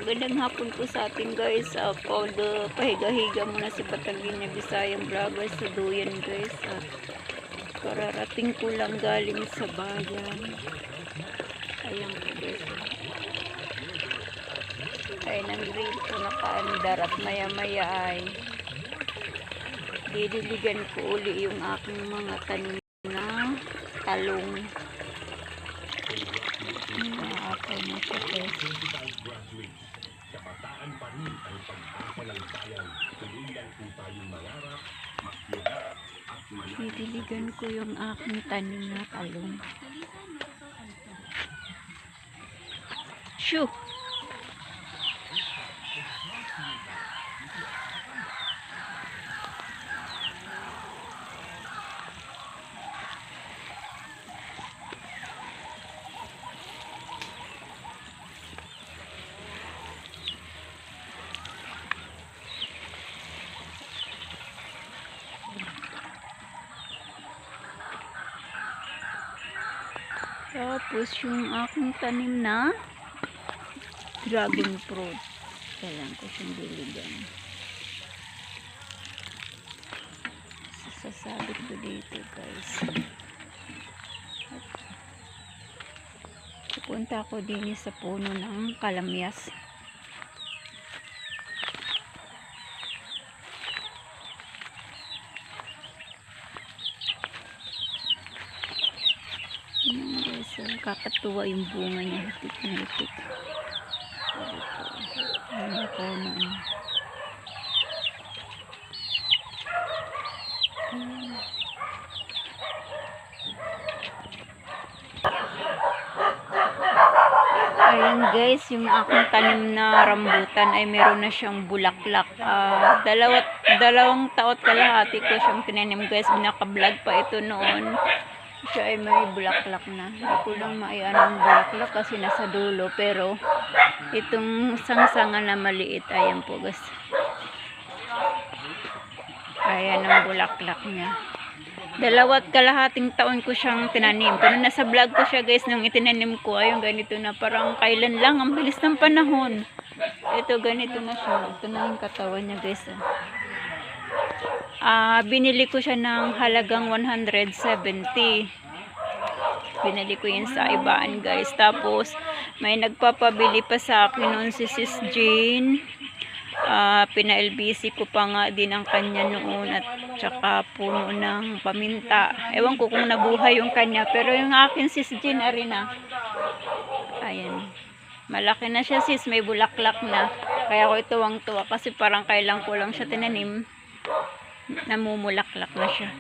Magandang hapon po sa ating guys. Pahiga-higa muna si Batangin na Bisayang Vloggers sa Duyan guys. Kararating ko lang galing sa bayan. Ayan po guys. Ay nang-grill ko na kaandar at maya-maya ay didiligan ko uli yung aking mga tanim na talong. Nakakay na siya guys. Kabataan pa rin ang pag-asa ng bayan. Tuloy lang po tayong mangarap, makyada at manarap. Didiligan ko yung aking tanim na talong. Shoo! Tapos yung aking tanim na dragon fruit. Kailangan ko siyang diligan. Sasabit ko dito guys. Pupunta ako din sa puno ng kalamyas. Ayan guys, kakatuwa yung bunga niya, hitik na hitik. Ayan ako noon. Ayan guys, yung aking tanim na rambutan ay meron na siyang bulaklak. Dalawang taot kalahati ko siyang tinanim guys, binaka-vlog pa ito noon. Siya ay may bulaklak na. Hindi ko lang maiano ang bulaklak kasi nasa dulo. Pero itong sangsangan na maliit, ayan po guys. Ayan ang bulaklak niya. 2 kalahating taon ko siyang tinanim. Pero nasa vlog ko siya guys nung itinanim ko. Ayun ganito na, parang kailan lang, ang bilis ng panahon. Ito ganito na siya. Ito na yung katawan niya guys. Binili ko siya ng halagang 170. Binili ko yun sa ibaan guys. Tapos may nagpapabili pa sa akin noon si Sis Jean. Pina-LBC ko pa nga din ang kanya noon at saka puno ng paminta. Ewan ko kung nabuhay yung kanya, pero yung akin Sis Jean arena. Ayan. Malaki na siya sis, may bulaklak na. Kaya ko tuwang-tuwa kasi parang kailang ko lang siya tinanim. Namumulaklak na siya.